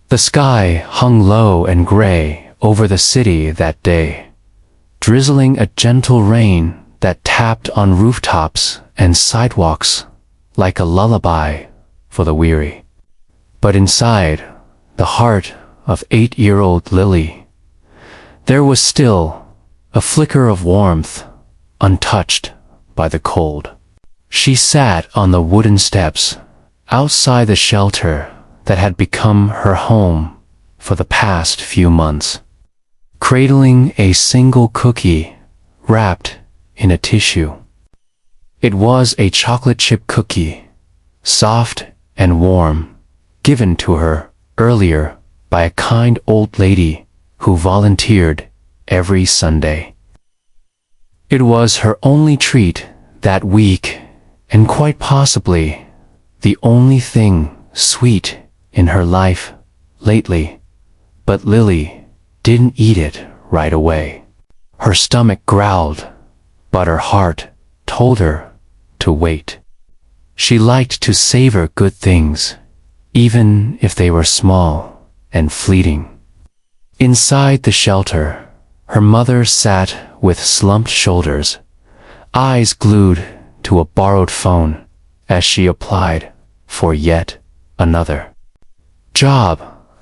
The sky hung low and gray over the city that day, drizzling a gentle rain that tapped on rooftops and sidewalks like a lullaby for the weary. But inside the heart of 8-year-old Lily, there was still a flicker of warmth, untouched by the cold. She sat on the wooden steps outside the shelter that had become her home for the past few months, cradling a single cookie wrapped in a tissue. It was a chocolate chip cookie, soft and warm, given to her earlier by a kind old lady who volunteered every Sunday. It was her only treat that week, and quite possibly the only thing sweet in her life lately. But Lily didn't eat it right away. Her stomach growled, but her heart told her to wait. She liked to savor good things, even if they were small and fleeting. Inside the shelter, her mother sat with slumped shoulders, eyes glued to a borrowed phone as she applied for yet another job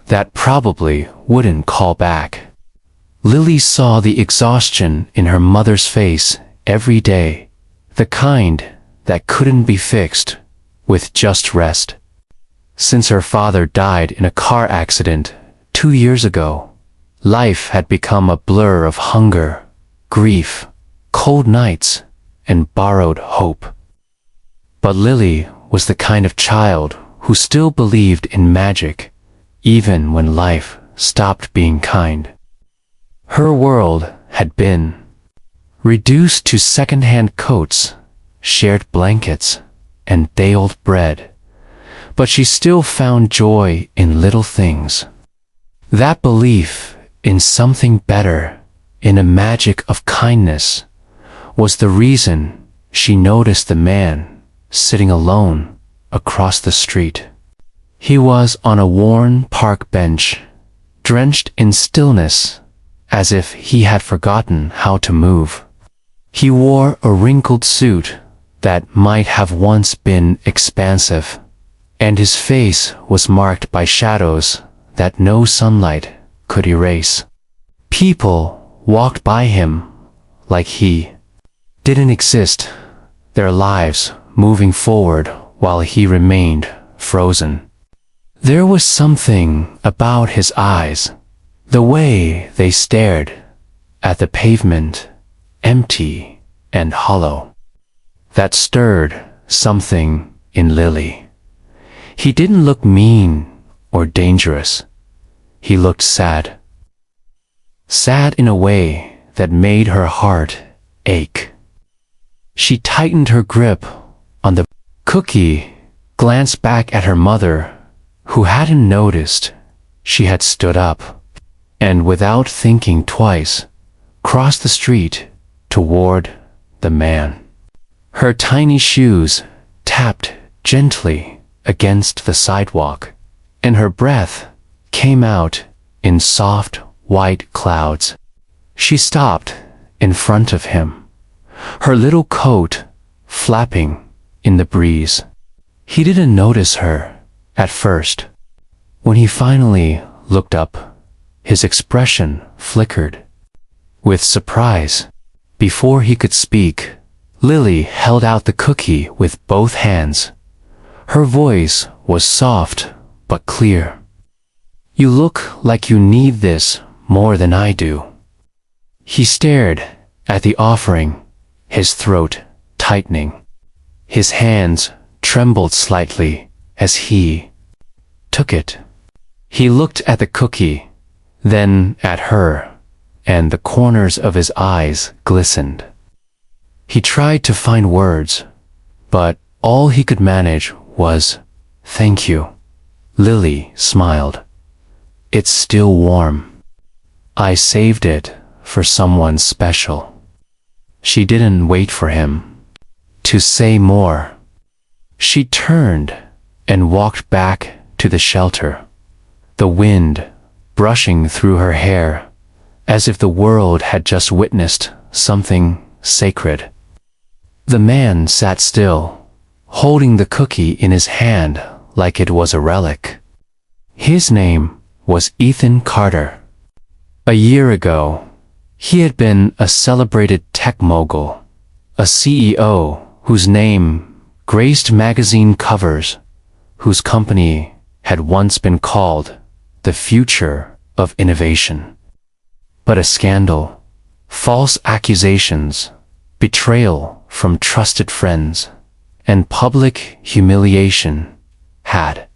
that probably wouldn't call back. Lily saw the exhaustion in her mother's face every day, the kind that couldn't be fixed with just rest. Since her father died in a car accident 2 years ago, life had become a blur of hunger, grief, cold nights, and borrowed hope. But Lily was the kind of child who still believed in magic, even when life stopped being kind. Her world had been reduced to second-hand coats, shared blankets, and day-old bread, but she still found joy in little things. That belief in something better, in a magic of kindness, was the reason she noticed the man sitting alone across the street. He was on a worn park bench, drenched in stillness, as if he had forgotten how to move. He wore a wrinkled suit that might have once been expansive, and his face was marked by shadows that no sunlight could erase. People walked by him like he didn't exist, their lives moving forward while he remained frozen. There was something about his eyes, the way they stared at the pavement, empty and hollow, that stirred something in Lily. He didn't look mean or dangerous. He looked sad. Sad in a way that made her heart ache. She tightened her grip on the cookie, glanced back at her mother, who hadn't noticed she had stood up, and without thinking twice, crossed the street toward the man. Her tiny shoes tapped gently against the sidewalk, and her breath came out in soft white clouds. She stopped in front of him, her little coat flapping in the breeze. He didn't notice her at first. When he finally looked up, his expression flickered with surprise. Before he could speak, Lily held out the cookie with both hands. Her voice was soft but clear. "You look like you need this more than I do." He stared at the offering, his throat tightening. His hands trembled slightly as he took it. He looked at the cookie, then at her, and the corners of his eyes glistened. He tried to find words, but all he could manage was, "Thank you." Lily smiled. "It's still warm. I saved it for someone special." She didn't wait for him to say more. She turned and walked back to the shelter, the wind brushing through her hair, as if the world had just witnessed something sacred. The man sat still, holding the cookie in his hand like it was a relic. His name was Ethan Carter. A year ago, he had been a celebrated tech mogul, a CEO whose name graced magazine covers, whose company had once been called the future of innovation. But a scandal, false accusations, betrayal from trusted friends, and public humiliation had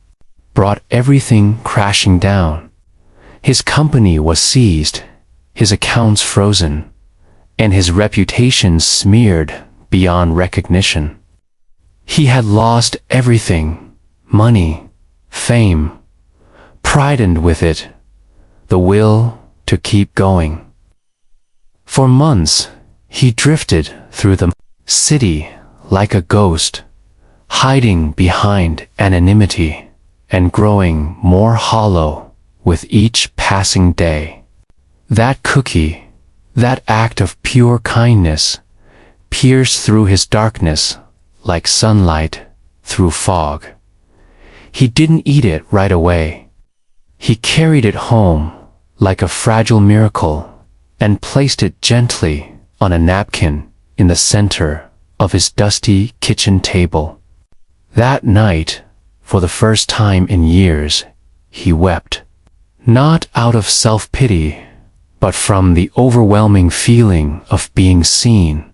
brought everything crashing down. His company was seized, his accounts frozen, and his reputation smeared beyond recognition. He had lost everything: money, fame, pride, and with it, the will to keep going. For months, he drifted through the city like a ghost, hiding behind anonymity and growing more hollow with each passing day. That cookie, that act of pure kindness, pierced through his darkness like sunlight through fog. He didn't eat it right away. He carried it home like a fragile miracle and placed it gently on a napkin in the center of his dusty kitchen table. That night, for the first time in years, he wept, not out of self-pity, but from the overwhelming feeling of being seen,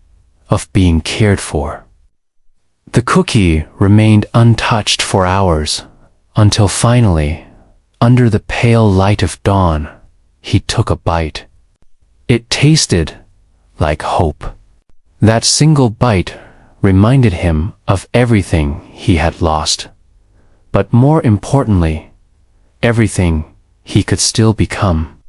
of being cared for. The cookie remained untouched for hours, until finally, under the pale light of dawn, he took a bite. It tasted like hope. That single bite reminded him of everything he had lost, but more importantly, everything he could still become.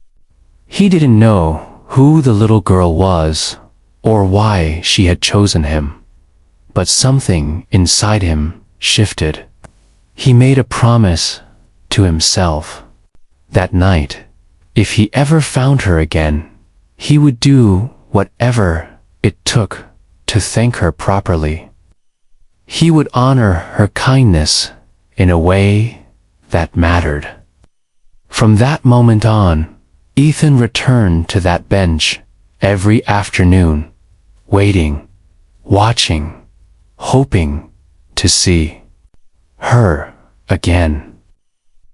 He didn't know who the little girl was or why she had chosen him, but something inside him shifted. He made a promise to himself. That night, if he ever found her again, he would do whatever it took to thank her properly. He would honor her kindness in a way that mattered. From that moment on, Ethan returned to that bench every afternoon, waiting, watching, hoping to see her again.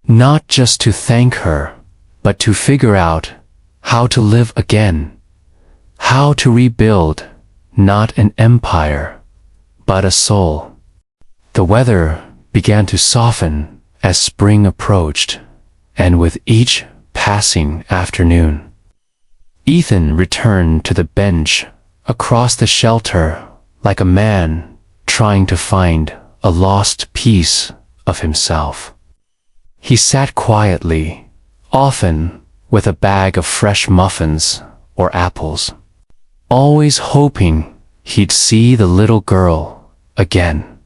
Not just to thank her, but to figure out how to live again, how to rebuild not an empire, but a soul. The weather began to soften as spring approached, and with each passing afternoon, Ethan returned to the bench across the shelter like a man trying to find a lost piece of himself. He sat quietly, often with a bag of fresh muffins or apples, always hoping he'd see the little girl again.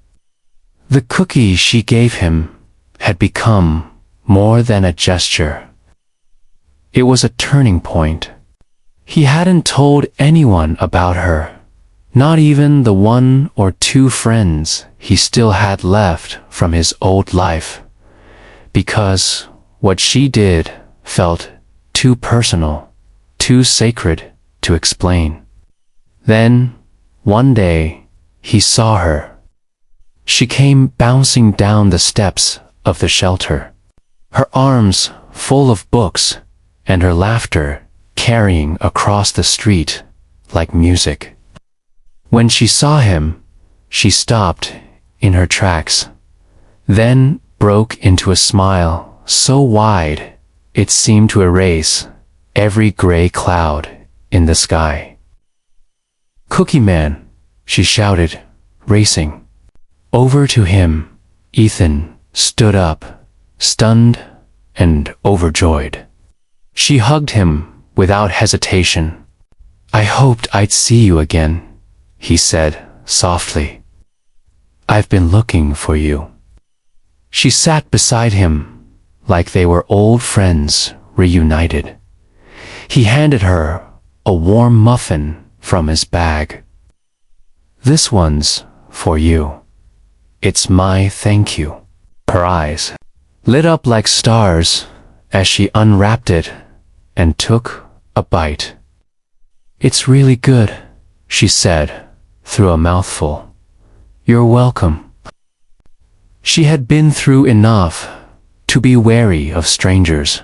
The cookie she gave him had become more than a gesture. It was a turning point. He hadn't told anyone about her, not even the one or two friends he still had left from his old life, because what she did felt too personal, too sacred to explain. Then, one day, he saw her. She came bouncing down the steps of the shelter, her arms full of books and her laughter carrying across the street like music. When she saw him, she stopped in her tracks, then broke into a smile so wide it seemed to erase every gray cloud in the sky. "Cookie Man," she shouted, racing. Over to him, Ethan stood up, stunned and overjoyed. She hugged him without hesitation. "I hoped I'd see you again," he said softly. "I've been looking for you." She sat beside him, like they were old friends reunited. He handed her a warm muffin from his bag. "This one's for you. It's my thank you." Her eyes lit up like stars as she unwrapped it and took a bite. "It's really good," she said through a mouthful. "You're welcome." She had been through enough to be wary of strangers,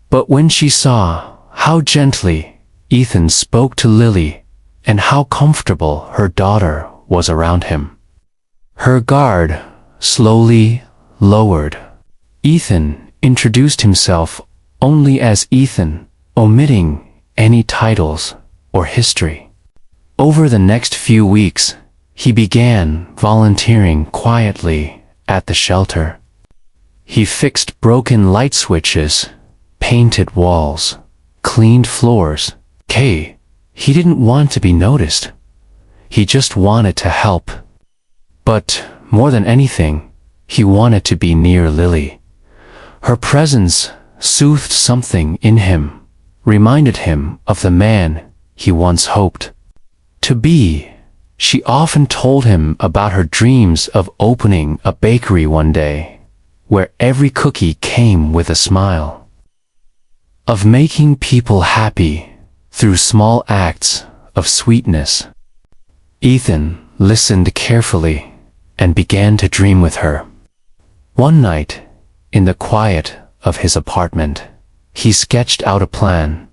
but when she saw how gently Ethan spoke to Lily and how comfortable her daughter was around him, her guard slowly lowered. Ethan introduced himself only as Ethan, omitting any titles or history. Over the next few weeks, he began volunteering quietly at the shelter. He fixed broken light switches, painted walls, cleaned floors. He didn't want to be noticed. He just wanted to help. But more than anything, he wanted to be near Lily. Her presence soothed something in him, reminded him of the man he once hoped to be. She often told him about her dreams of opening a bakery one day, where every cookie came with a smile, of making people happy through small acts of sweetness. Ethan listened carefully and began to dream with her. One night, in the quiet of his apartment, he sketched out a plan,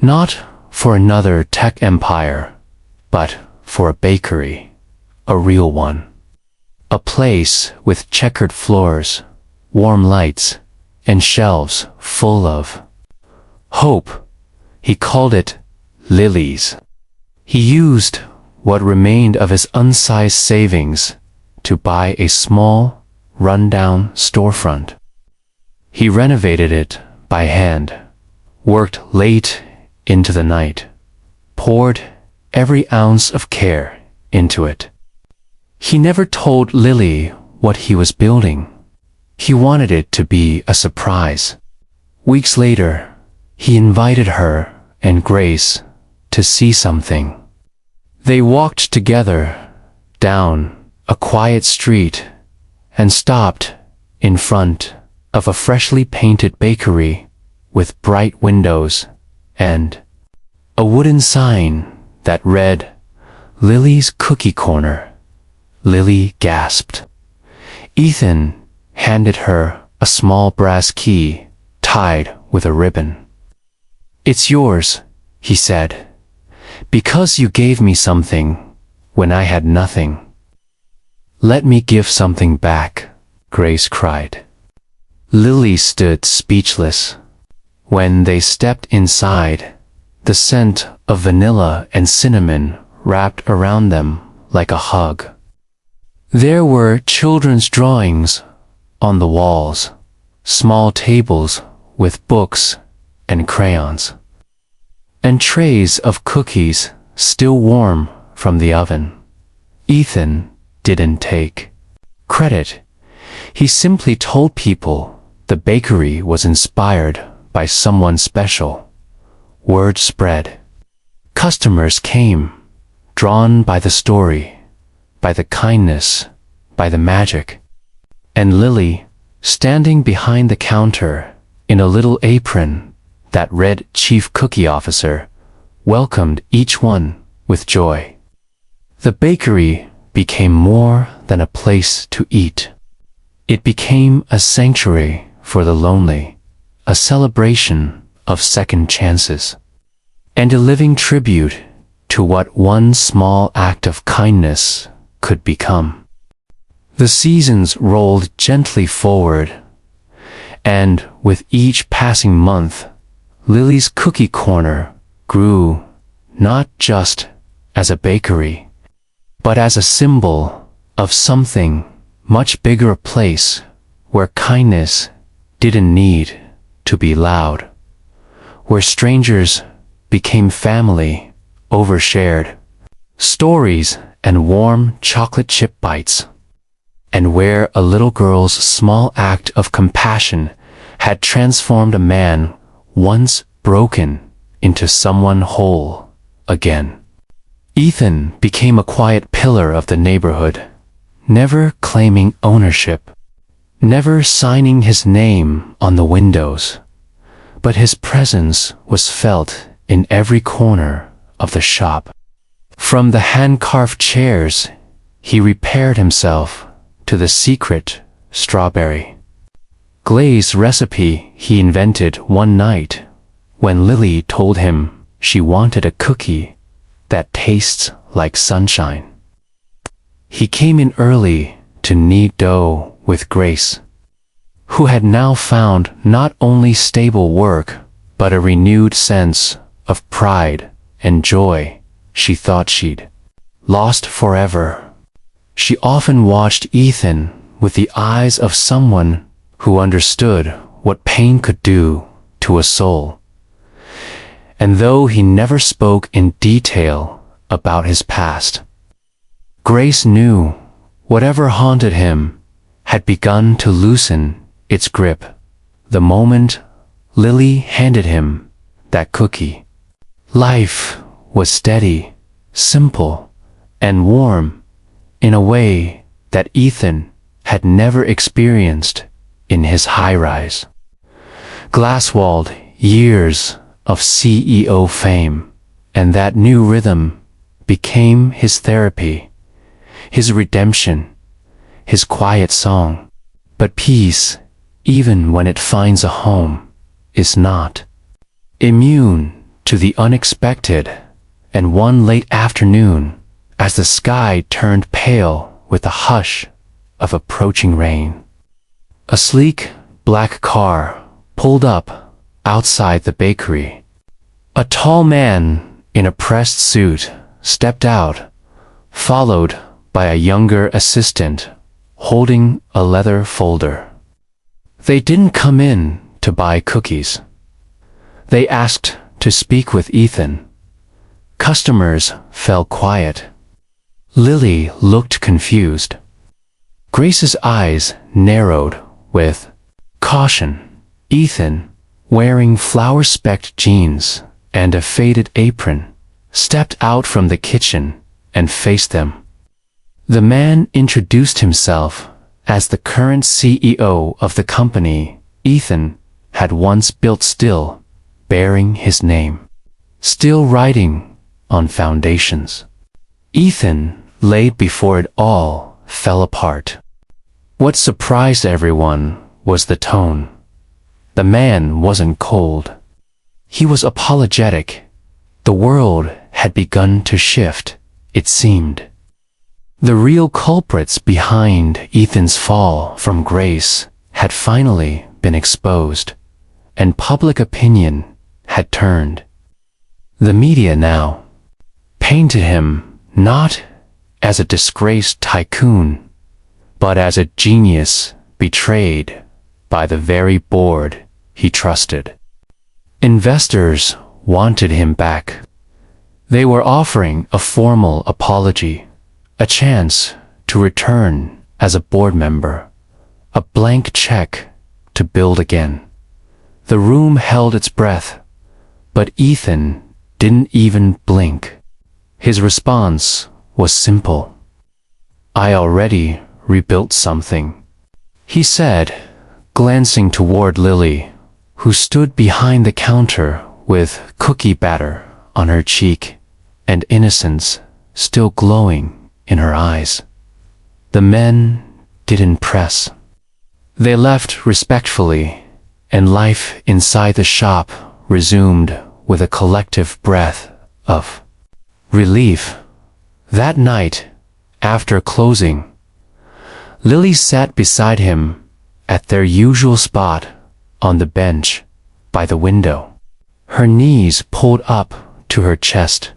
not for another tech empire, but for a bakery, a real one. A place with checkered floors, warm lights, and shelves full of hope. He called it Lily's. He used what remained of his unsized savings to buy a small, run-down storefront. He renovated it by hand, worked late into the night, poured every ounce of care into it. He never told Lily what he was building. He wanted it to be a surprise. Weeks later, he invited her and Grace to see something. They walked together down a quiet street and stopped in front of a freshly painted bakery with bright windows and a wooden sign that read, "Lily's Cookie Corner." Lily gasped. Ethan handed her a small brass key tied with a ribbon. "It's yours," he said, "because you gave me something when I had nothing." "Let me give something back," Grace cried. Lily stood speechless. When they stepped inside, the scent of vanilla and cinnamon wrapped around them like a hug. There were children's drawings on the walls, small tables with books and crayons, and trays of cookies still warm from the oven. Ethan didn't take credit. He simply told people the bakery was inspired by someone special. Word spread. Customers came, drawn by the story, by the kindness, by the magic. And Lily, standing behind the counter in a little apron that read Chief Cookie Officer, welcomed each one with joy. The bakery became more than a place to eat. It became a sanctuary for the lonely, a celebration of second chances, and a living tribute to what one small act of kindness could become. The seasons rolled gently forward, and with each passing month, Lily's Cookie Corner grew not just as a bakery, but as a symbol of something much bigger, a place where kindness didn't need to be loud, where strangers became family over shared stories and warm chocolate chip bites, and where a little girl's small act of compassion had transformed a man once broken into someone whole again. Ethan became a quiet pillar of the neighborhood, never claiming ownership, never signing his name on the windows, but his presence was felt in every corner of the shop. From the hand-carved chairs, he repaired himself to the secret strawberry glaze recipe he invented one night when Lily told him she wanted a cookie that tastes like sunshine. He came in early to knead dough with Grace, who had now found not only stable work but a renewed sense of pride and joy she thought she'd lost forever. She often watched Ethan with the eyes of someone who understood what pain could do to a soul. And though he never spoke in detail about his past, Grace knew whatever haunted him had begun to loosen its grip the moment Lily handed him that cookie. Life was steady, simple, and warm in a way that Ethan had never experienced in his high-rise. Glass-walled years of CEO fame, and that new rhythm became his therapy, his redemption, his quiet song. But peace, even when it finds a home, is not immune to the unexpected. And one late afternoon, as the sky turned pale with the hush of approaching rain, a sleek black car pulled up outside the bakery. A tall man in a pressed suit stepped out, followed by a younger assistant holding a leather folder. They didn't come in to buy cookies. They asked to speak with Ethan. Customers fell quiet. Lily looked confused. Grace's eyes narrowed with caution. Ethan, wearing flower-specked jeans and a faded apron, stepped out from the kitchen and faced them. The man introduced himself as the current CEO of the company Ethan had once built, still bearing his name, still riding on foundations. Ethan laid before it all fell apart. What surprised everyone was the tone. The man wasn't cold. He was apologetic. The world had begun to shift, it seemed. The real culprits behind Ethan's fall from grace had finally been exposed, and public opinion had turned. The media now painted him not as a disgraced tycoon, but as a genius betrayed by the very board he trusted. Investors wanted him back. They were offering a formal apology, a chance to return as a board member, a blank check to build again. The room held its breath, but Ethan didn't even blink. His response was simple. "I already rebuilt something," he said, glancing toward Lily, who stood behind the counter with cookie batter on her cheek and innocence still glowing in her eyes. The men didn't press. They left respectfully, and life inside the shop resumed with a collective breath of relief. That night, after closing, Lily sat beside him at their usual spot on the bench by the window, her knees pulled up to her chest.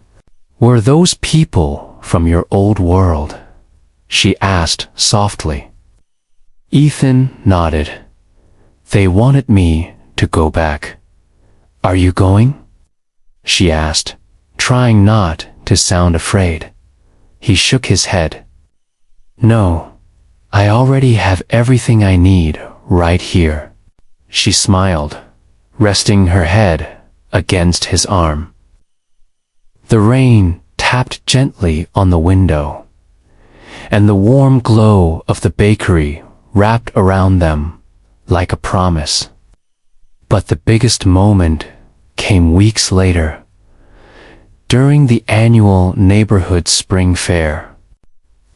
"Were those people from your old world?" she asked softly. Ethan nodded. "They wanted me to go back." "Are you going?" she asked, trying not to sound afraid. He shook his head. "No, I already have everything I need right here." she smiled, resting her head against his arm. The rain tapped gently on the window, and the warm glow of the bakery wrapped around them like a promise. But the biggest moment came weeks later, during the annual neighborhood spring fair.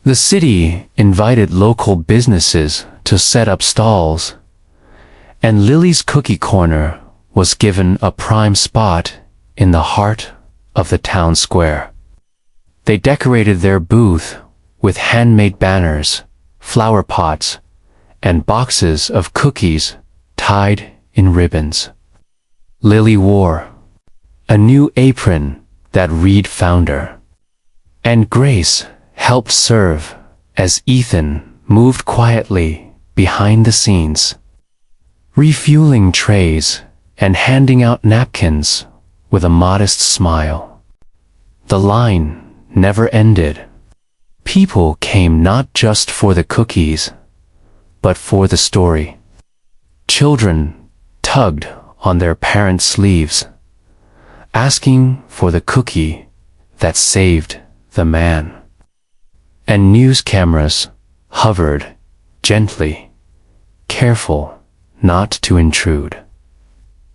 The city invited local businesses to set up stalls, and Lily's Cookie Corner was given a prime spot in the heart of the town square. They decorated their booth with handmade banners, flower pots, and boxes of cookies tied in ribbons. Lily wore a new apron that read Founder, and Grace helped serve as Ethan moved quietly behind the scenes, refueling trays and handing out napkins with a modest smile. The line never ended. People came not just for the cookies, but for the story. Children tugged on their parents' sleeves, asking for the cookie that saved the man. And news cameras hovered gently, careful not to intrude.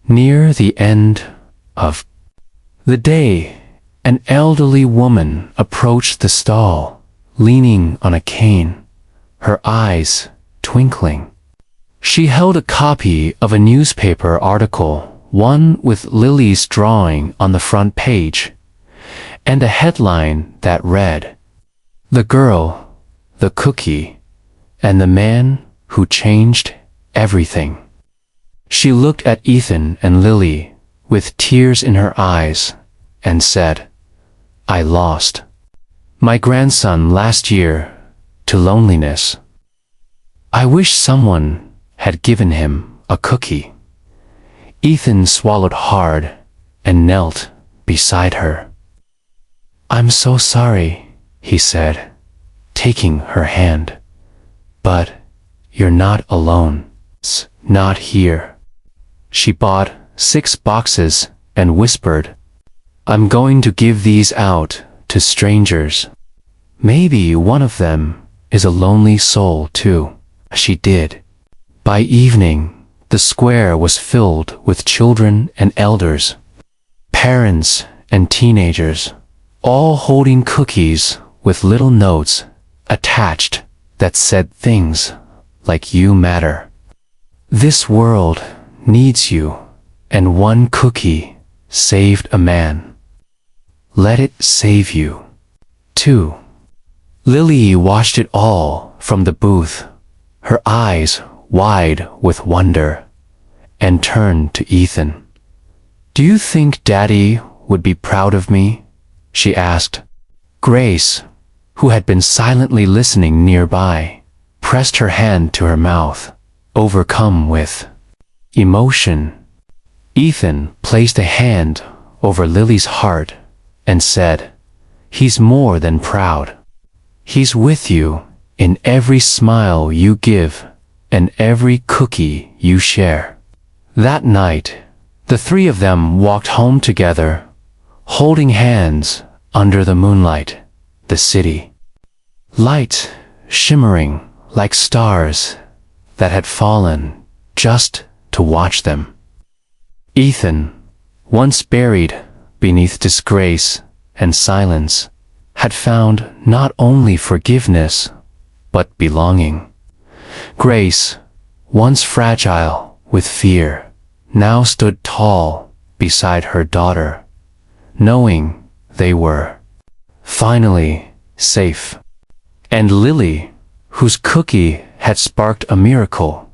Near the end of the day, an elderly woman approached the stall, leaning on a cane, her eyes twinkling. She held a copy of a newspaper article, one with Lily's drawing on the front page, and a headline that read, "The Girl, the Cookie, and the Man Who Changed Everything." She looked at Ethan and Lily with tears in her eyes and said, "I lost my grandson last year to loneliness. I wish someone had given him a cookie." Ethan swallowed hard and knelt beside her. "I'm so sorry," he said, taking her hand. "But you're not alone. It's not here." She bought 6 boxes and whispered, "I'm going to give these out to strangers. Maybe one of them is a lonely soul too." She did. By evening, the square was filled with children and elders, parents and teenagers, all holding cookies with little notes attached that said things like "You matter." "This world needs you, and one cookie saved a man. Let it save you, too." Lily watched it all from the booth, her eyes wide with wonder, and turned to Ethan. "Do you think Daddy would be proud of me?" she asked. Grace, who had been silently listening nearby, pressed her hand to her mouth, overcome with emotion. Ethan placed a hand over Lily's heart and said, "He's more than proud. He's with you in every smile you give and every cookie you share." That night, the 3 of them walked home together, holding hands under the moonlight, the city light shimmering like stars that had fallen just to watch them. Ethan, once buried beneath disgrace and silence, had found not only forgiveness, but belonging. Grace, once fragile with fear, now stood tall beside her daughter, knowing they were finally safe. And Lily, whose cookie had sparked a miracle,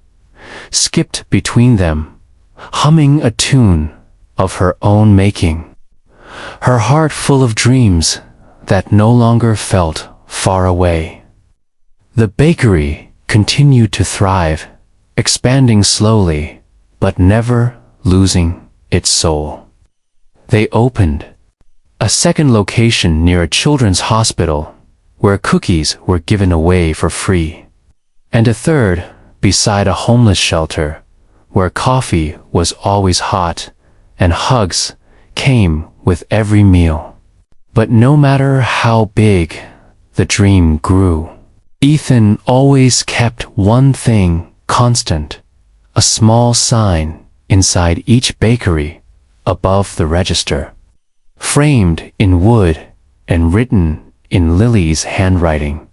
skipped between them, humming a tune of her own making, her heart full of dreams that no longer felt far away. The bakery continued to thrive, expanding slowly, but never losing its soul. They opened a second location near a children's hospital, where cookies were given away for free, and a third beside a homeless shelter, where coffee was always hot and hugs came with every meal. But no matter how big the dream grew, Ethan always kept one thing constant, a small sign inside each bakery above the register, framed in wood and written in Lily's handwriting,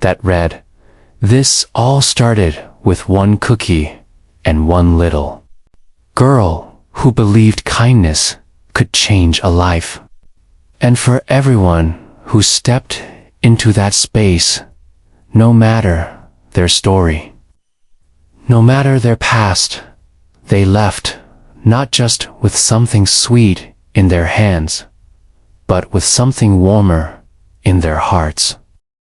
that read, "This all started with one cookie and one little girl who believed kindness could change a life." And for everyone who stepped into that space, no matter their story, no matter their past, they left not just with something sweet in their hands, but with something warmer in their hearts.